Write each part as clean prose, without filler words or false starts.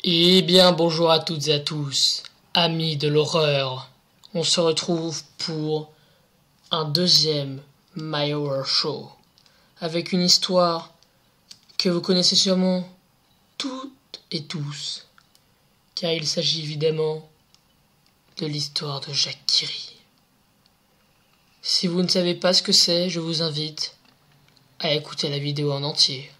Eh bien, bonjour à toutes et à tous, amis de l'horreur. On se retrouve pour un deuxième My Horror Show, avec une histoire que vous connaissez sûrement toutes et tous, car il s'agit évidemment de l'histoire de Jacques Quiri. Si vous ne savez pas ce que c'est, je vous invite à écouter la vidéo en entier.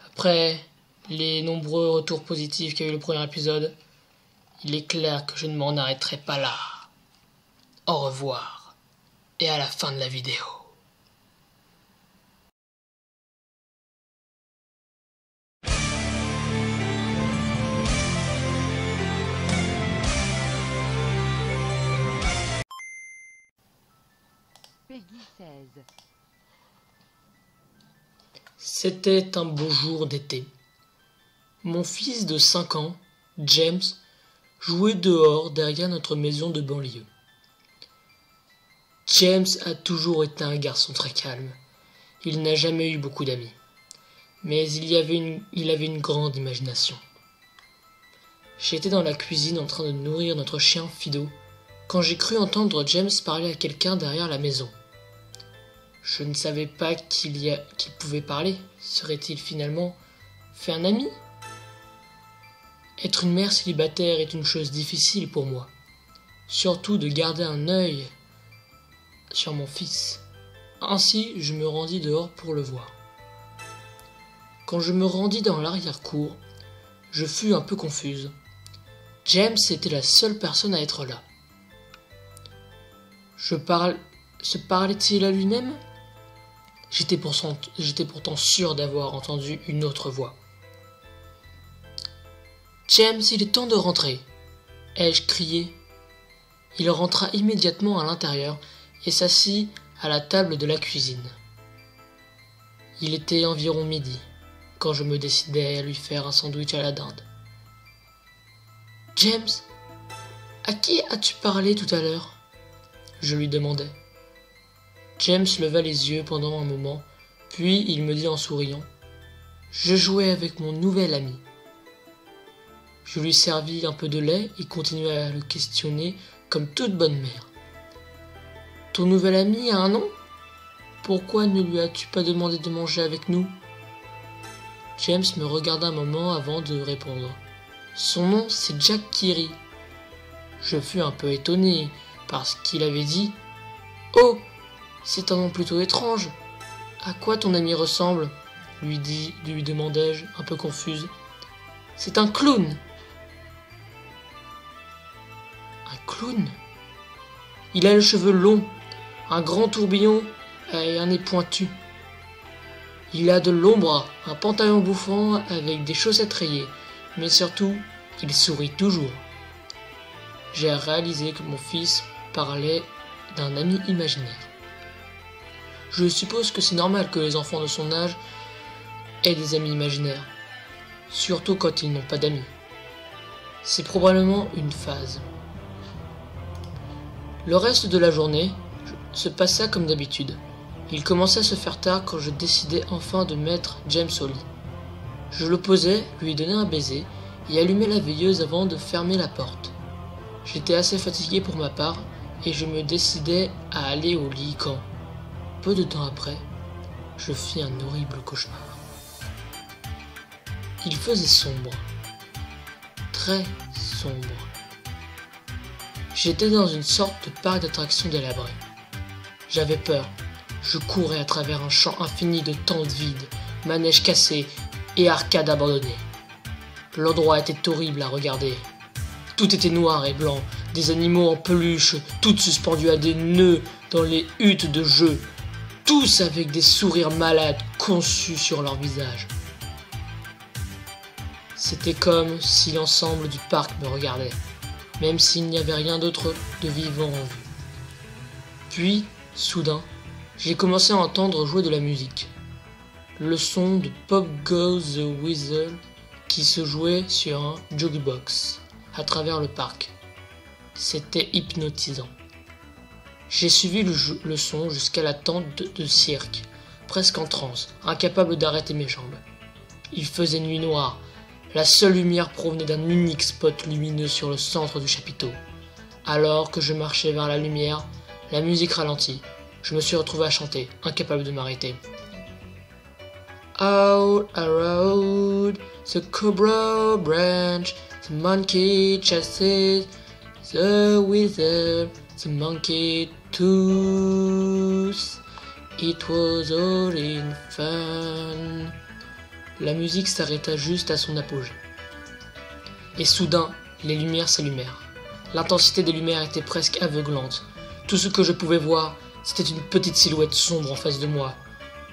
Après les nombreux retours positifs qu'a eu le premier épisode, il est clair que je ne m'en arrêterai pas là. Au revoir et à la fin de la vidéo. Peggy 16. C'était un beau jour d'été. Mon fils de 5 ans, James, jouait dehors derrière notre maison de banlieue. James a toujours été un garçon très calme. Il n'a jamais eu beaucoup d'amis. Mais il avait une grande imagination. J'étais dans la cuisine en train de nourrir notre chien Fido quand j'ai cru entendre James parler à quelqu'un derrière la maison. Je ne savais pas qu'il pouvait parler. Serait-il finalement fait un ami ? Être une mère célibataire est une chose difficile pour moi. Surtout de garder un œil sur mon fils. Ainsi, je me rendis dehors pour le voir. Quand je me rendis dans l'arrière-cour, je fus un peu confuse. James était la seule personne à être là. Se parlait-il à lui-même ? J'étais pourtant sûr d'avoir entendu une autre voix. « James, il est temps de rentrer !» ai-je crié. Il rentra immédiatement à l'intérieur et s'assit à la table de la cuisine. Il était environ midi, quand je me décidai à lui faire un sandwich à la dinde. « James, à qui as-tu parlé tout à l'heure ?» je lui demandai. James leva les yeux pendant un moment, puis il me dit en souriant « Je jouais avec mon nouvel ami. » Je lui servis un peu de lait et continuai à le questionner comme toute bonne mère. « Ton nouvel ami a un nom ? Pourquoi ne lui as-tu pas demandé de manger avec nous ?» James me regarda un moment avant de répondre. « Son nom, c'est Jack Quiri. » Je fus un peu étonné parce qu'il avait dit « Oh, c'est un nom plutôt étrange. À quoi ton ami ressemble ?» lui demandai-je, un peu confuse. « C'est un clown. » Un clown ? Il a les cheveux longs, un grand tourbillon et un nez pointu. Il a de longs bras, un pantalon bouffant avec des chaussettes rayées, mais surtout, il sourit toujours. J'ai réalisé que mon fils parlait d'un ami imaginaire. Je suppose que c'est normal que les enfants de son âge aient des amis imaginaires, surtout quand ils n'ont pas d'amis. C'est probablement une phase. Le reste de la journée se passa comme d'habitude. Il commençait à se faire tard quand je décidai enfin de mettre James au lit. Je le posai, lui donnai un baiser et allumai la veilleuse avant de fermer la porte. J'étais assez fatigué pour ma part et je me décidai à aller au lit quand, peu de temps après, je fis un horrible cauchemar. Il faisait sombre, très sombre. J'étais dans une sorte de parc d'attractions délabré. J'avais peur. Je courais à travers un champ infini de tentes vides, manèges cassés et arcades abandonnées. L'endroit était horrible à regarder. Tout était noir et blanc, des animaux en peluche, toutes suspendues à des nœuds dans les huttes de jeu, tous avec des sourires malades conçus sur leur visage. C'était comme si l'ensemble du parc me regardait, même s'il n'y avait rien d'autre de vivant en vue. Puis, soudain, j'ai commencé à entendre jouer de la musique. Le son de Pop Goes the Weasel qui se jouait sur un jukebox à travers le parc. C'était hypnotisant. J'ai suivi le son jusqu'à la tente de cirque, presque en transe, incapable d'arrêter mes jambes. Il faisait nuit noire, La seule lumière provenait d'un unique spot lumineux sur le centre du chapiteau. Alors que je marchais vers la lumière, la musique ralentit. Je me suis retrouvé à chanter, incapable de m'arrêter. Out a road, the cobra branch, the monkey chases, the wither, the monkey tooth. It was all in fun. La musique s'arrêta juste à son apogée. Et soudain, les lumières s'allumèrent. L'intensité des lumières était presque aveuglante. Tout ce que je pouvais voir, c'était une petite silhouette sombre en face de moi.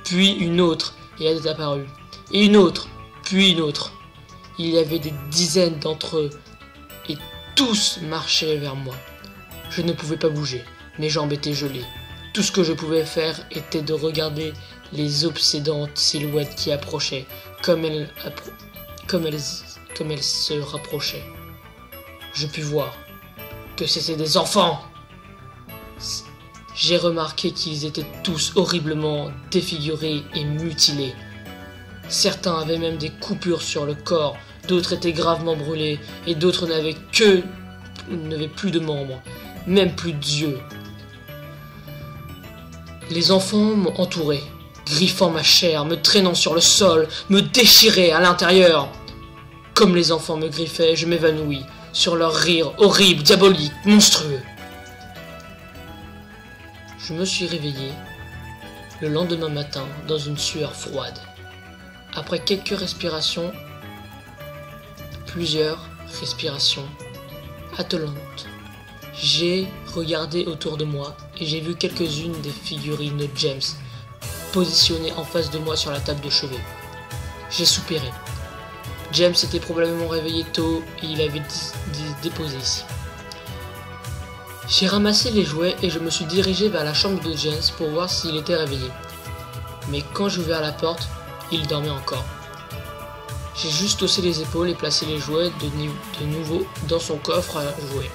Puis une autre, et elle est apparue. Et une autre, puis une autre. Il y avait des dizaines d'entre eux, et tous marchaient vers moi. Je ne pouvais pas bouger, mes jambes étaient gelées. Tout ce que je pouvais faire était de regarder les obsédantes silhouettes qui approchaient, comme elles se rapprochaient. Je pus voir que c'était des enfants. J'ai remarqué qu'ils étaient tous horriblement défigurés et mutilés. Certains avaient même des coupures sur le corps, d'autres étaient gravement brûlés, et d'autres n'avaient plus de membres, même plus d'yeux. Les enfants m'ont entouré, griffant ma chair, me traînant sur le sol, me déchiraient à l'intérieur. Comme les enfants me griffaient, je m'évanouis, sur leur rire horrible, diabolique, monstrueux. Je me suis réveillé le lendemain matin dans une sueur froide. Après plusieurs respirations attelantes, j'ai regardé autour de moi et j'ai vu quelques-unes des figurines de James positionnées en face de moi sur la table de chevet. J'ai soupiré. James s'était probablement réveillé tôt et il avait déposé ici. J'ai ramassé les jouets et je me suis dirigé vers la chambre de James pour voir s'il était réveillé. Mais quand j'ai ouvert la porte, il dormait encore. J'ai juste haussé les épaules et placé les jouets de nouveau dans son coffre à jouets.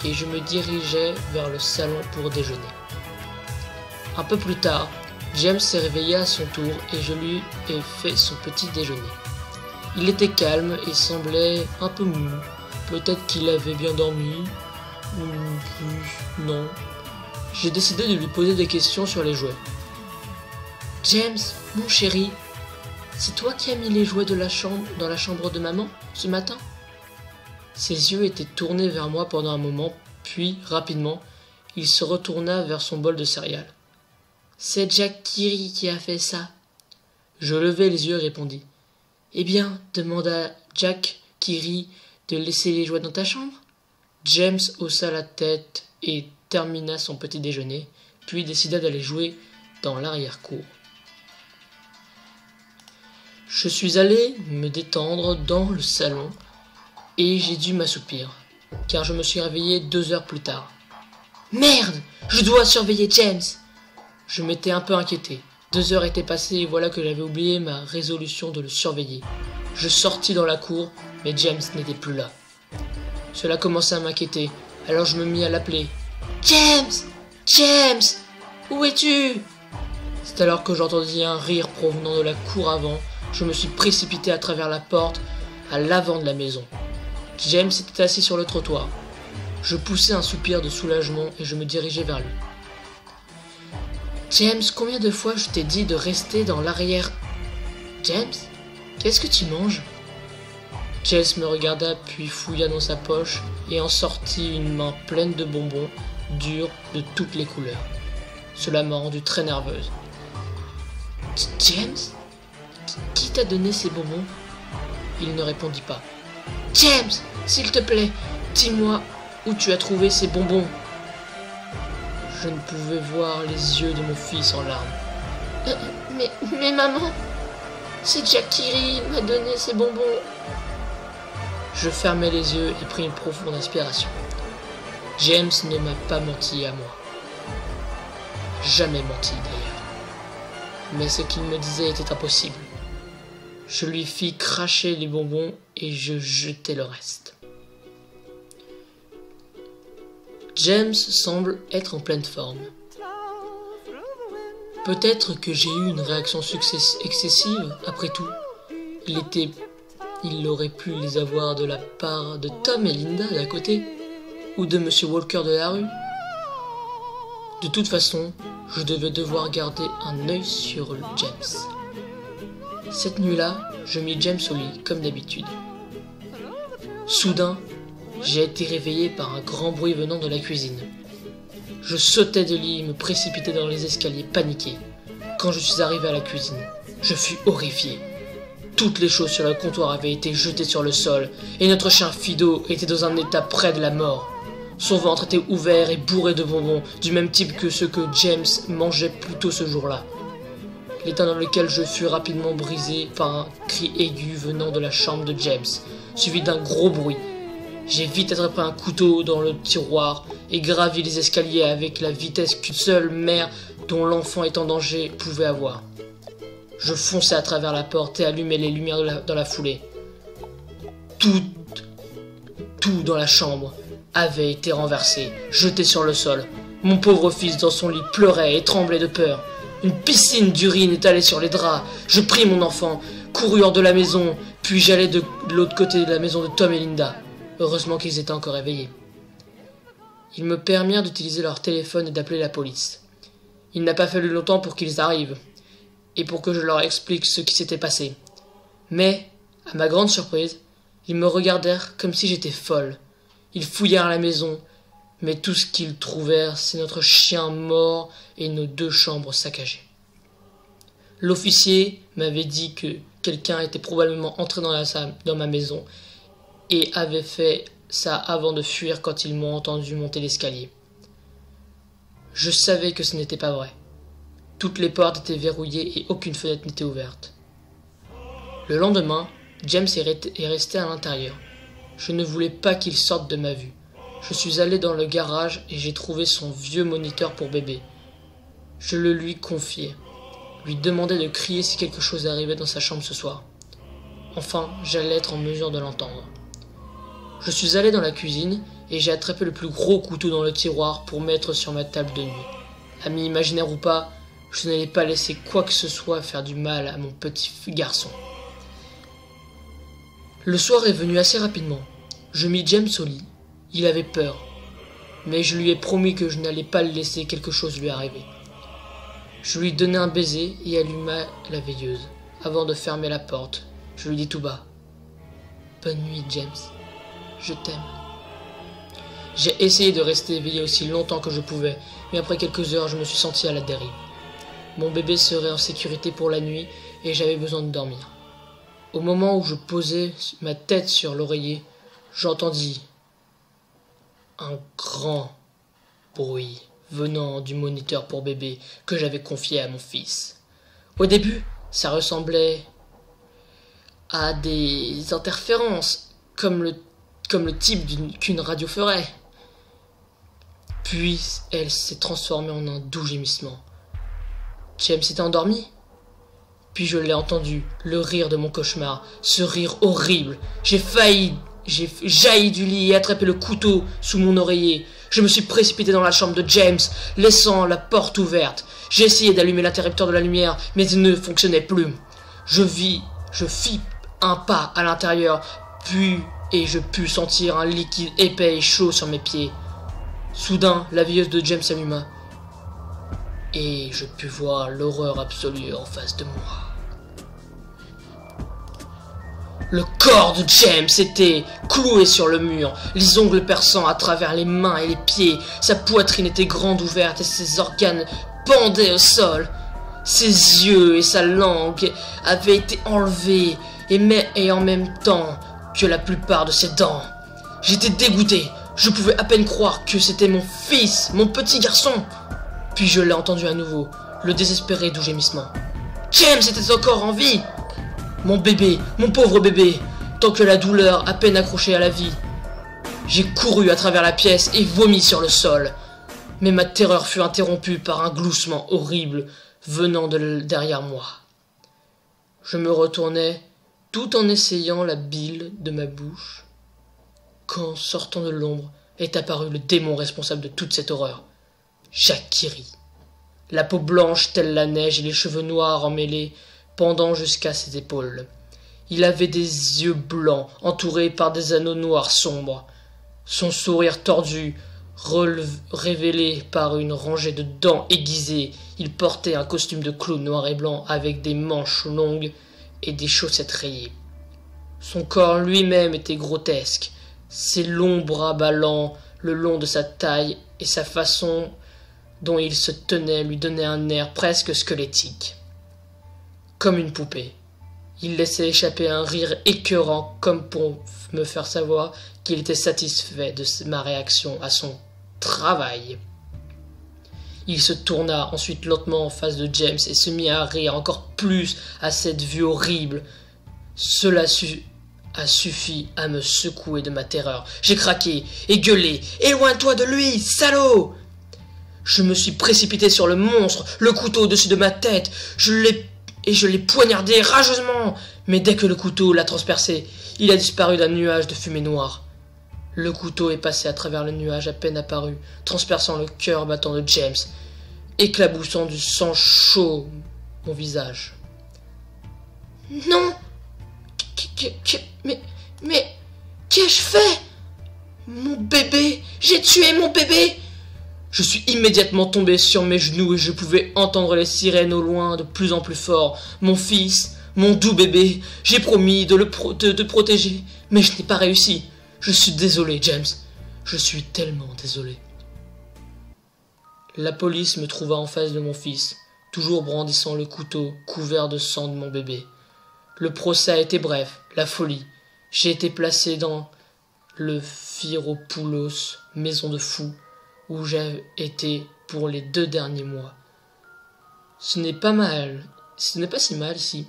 Et je me dirigeais vers le salon pour déjeuner. Un peu plus tard, James s'est réveillé à son tour et je lui ai fait son petit déjeuner. Il était calme et semblait un peu mou. Peut-être qu'il avait bien dormi, ou plus, non. J'ai décidé de lui poser des questions sur les jouets. James, mon chéri, c'est toi qui as mis les jouets dans la chambre de maman ce matin? Ses yeux étaient tournés vers moi pendant un moment, puis, rapidement, il se retourna vers son bol de céréales. C'est Jack Kiri qui a fait ça. Je levai les yeux et répondis. Eh bien, demanda Jack Kiri de laisser les jouets dans ta chambre. James haussa la tête et termina son petit déjeuner, puis décida d'aller jouer dans l'arrière-cour. Je suis allé me détendre dans le salon et j'ai dû m'assoupir, car je me suis réveillé 2 heures plus tard. Merde, je dois surveiller James. Je m'étais un peu inquiété. 2 heures étaient passées et voilà que j'avais oublié ma résolution de le surveiller. Je sortis dans la cour, mais James n'était plus là. Cela commençait à m'inquiéter, alors je me mis à l'appeler. James! James! Où es-tu? C'est alors que j'entendis un rire provenant de la cour avant. Je me suis précipité à travers la porte à l'avant de la maison. James était assis sur le trottoir. Je poussai un soupir de soulagement et je me dirigeai vers lui. James, combien de fois je t'ai dit de rester dans l'arrière? James, qu'est-ce que tu manges? James me regarda puis fouilla dans sa poche et en sortit une main pleine de bonbons durs de toutes les couleurs. Cela m'a rendu très nerveuse. James? Qui t'a donné ces bonbons? Il ne répondit pas. James, s'il te plaît, dis-moi où tu as trouvé ces bonbons. Je ne pouvais voir les yeux de mon fils en larmes. Mais maman, c'est Jack Kiri m'a donné ces bonbons. Je fermai les yeux et pris une profonde inspiration. James ne m'a pas menti à moi. Jamais menti d'ailleurs. Mais ce qu'il me disait était impossible. Je lui fis cracher les bonbons et je jetai le reste. James semble être en pleine forme. Peut-être que j'ai eu une réaction excessive, après tout. Il était Il aurait pu les avoir de la part de Tom et Linda d'à côté, ou de Monsieur Walker de la rue. De toute façon, je devais devoir garder un œil sur James. Cette nuit-là, je mis James au lit, comme d'habitude. Soudain, j'ai été réveillé par un grand bruit venant de la cuisine. Je sautais de lit et me précipitais dans les escaliers, paniqué. Quand je suis arrivé à la cuisine, je fus horrifié. Toutes les choses sur le comptoir avaient été jetées sur le sol, et notre chien Fido était dans un état près de la mort. Son ventre était ouvert et bourré de bonbons, du même type que ceux que James mangeait plus tôt ce jour-là. L'état dans lequel je fus rapidement brisé par un cri aigu venant de la chambre de James, suivi d'un gros bruit. J'ai vite attrapé un couteau dans le tiroir et gravi les escaliers avec la vitesse qu'une seule mère dont l'enfant est en danger pouvait avoir. Je fonçai à travers la porte et allumai les lumières dans la foulée. Tout dans la chambre avait été renversé, jeté sur le sol. Mon pauvre fils dans son lit pleurait et tremblait de peur. Une piscine d'urine étalée sur les draps. Je pris mon enfant, courus hors de la maison, puis j'allai de l'autre côté de la maison de Tom et Linda. Heureusement qu'ils étaient encore éveillés. Ils me permirent d'utiliser leur téléphone et d'appeler la police. Il n'a pas fallu longtemps pour qu'ils arrivent, et pour que je leur explique ce qui s'était passé. Mais, à ma grande surprise, ils me regardèrent comme si j'étais folle. Ils fouillèrent la maison, mais tout ce qu'ils trouvèrent, c'est notre chien mort et nos 2 chambres saccagées. L'officier m'avait dit que quelqu'un était probablement entré dans ma maison et avait fait ça avant de fuir quand ils m'ont entendu monter l'escalier. Je savais que ce n'était pas vrai. Toutes les portes étaient verrouillées et aucune fenêtre n'était ouverte. Le lendemain, James est resté à l'intérieur. Je ne voulais pas qu'il sorte de ma vue. Je suis allé dans le garage et j'ai trouvé son vieux moniteur pour bébé. Je le lui confiai, lui demandai de crier si quelque chose arrivait dans sa chambre ce soir. Enfin, j'allais être en mesure de l'entendre. Je suis allé dans la cuisine et j'ai attrapé le plus gros couteau dans le tiroir pour mettre sur ma table de nuit. Ami imaginaire ou pas, je n'allais pas laisser quoi que ce soit faire du mal à mon petit garçon. Le soir est venu assez rapidement. Je mis James au lit. Il avait peur, mais je lui ai promis que je n'allais pas le laisser quelque chose lui arriver. Je lui donnai un baiser et alluma la veilleuse. Avant de fermer la porte, je lui dis tout bas: « Bonne nuit, James. Je t'aime. » J'ai essayé de rester éveillé aussi longtemps que je pouvais, mais après quelques heures, je me suis senti à la dérive. Mon bébé serait en sécurité pour la nuit et j'avais besoin de dormir. Au moment où je posais ma tête sur l'oreiller, j'entendis un grand bruit venant du moniteur pour bébé que j'avais confié à mon fils. Au début, ça ressemblait à des interférences, comme le type qu'une radio ferait. Puis, elle s'est transformée en un doux gémissement. James s'était endormi. Puis je l'ai entendu, le rire de mon cauchemar, ce rire horrible. J'ai jailli du lit et attrapé le couteau sous mon oreiller. Je me suis précipité dans la chambre de James, laissant la porte ouverte. J'ai essayé d'allumer l'interrupteur de la lumière, mais il ne fonctionnait plus. Je fis un pas à l'intérieur, et je pus sentir un liquide épais et chaud sur mes pieds. Soudain, la veilleuse de James s'alluma, et je pus voir l'horreur absolue en face de moi. Le corps de James était cloué sur le mur, les ongles perçant à travers les mains et les pieds. Sa poitrine était grande ouverte et ses organes pendaient au sol. Ses yeux et sa langue avaient été enlevés, et en même temps que la plupart de ses dents. J'étais dégoûté, je pouvais à peine croire que c'était mon fils, mon petit garçon. Puis je l'ai entendu à nouveau, le désespéré doux gémissement. James était encore en vie! Mon bébé, mon pauvre bébé, tant que la douleur à peine accrochée à la vie. J'ai couru à travers la pièce et vomi sur le sol. Mais ma terreur fut interrompue par un gloussement horrible venant de derrière moi. Je me retournai tout en essayant la bile de ma bouche, quand, sortant de l'ombre, est apparu le démon responsable de toute cette horreur. Jacques-Kyrie, la peau blanche telle la neige et les cheveux noirs emmêlés pendant jusqu'à ses épaules. Il avait des yeux blancs, entourés par des anneaux noirs sombres. Son sourire tordu, révélé par une rangée de dents aiguisées, il portait un costume de clown noir et blanc avec des manches longues et des chaussettes rayées. Son corps lui-même était grotesque, ses longs bras ballants le long de sa taille et sa façon dont il se tenait lui donnait un air presque squelettique. Comme une poupée. Il laissait échapper un rire écœurant comme pour me faire savoir qu'il était satisfait de ma réaction à son travail. Il se tourna ensuite lentement en face de James et se mit à rire encore plus à cette vue horrible. Cela a suffi à me secouer de ma terreur. J'ai craqué et gueulé. « Éloigne-toi de lui, salaud !» Je me suis précipité sur le monstre, le couteau au-dessus de ma tête. Je l'ai poignardé rageusement. Mais dès que le couteau l'a transpercé, il a disparu d'un nuage de fumée noire. Le couteau est passé à travers le nuage à peine apparu, transperçant le cœur battant de James, éclaboussant du sang chaud mon visage. « Non ! Mais qu'ai-je fait? Mon bébé! J'ai tué mon bébé! » Je suis immédiatement tombé sur mes genoux et je pouvais entendre les sirènes au loin de plus en plus fort. Mon fils, mon doux bébé, j'ai promis de le protéger, mais je n'ai pas réussi. Je suis désolé, James. Je suis tellement désolé. La police me trouva en face de mon fils, toujours brandissant le couteau couvert de sang de mon bébé. Le procès a été bref, la folie. J'ai été placé dans le Phyropoulos, maison de fous, où j'ai été pour les 2 derniers mois. Ce n'est pas si mal ici.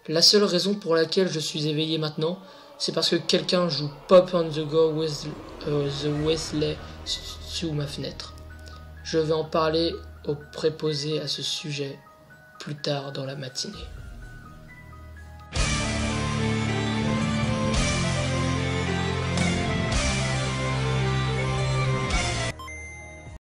La seule raison pour laquelle je suis éveillé maintenant, c'est parce que quelqu'un joue Pop on the Go with the Wesley sous ma fenêtre. Je vais en parler au préposé à ce sujet plus tard dans la matinée.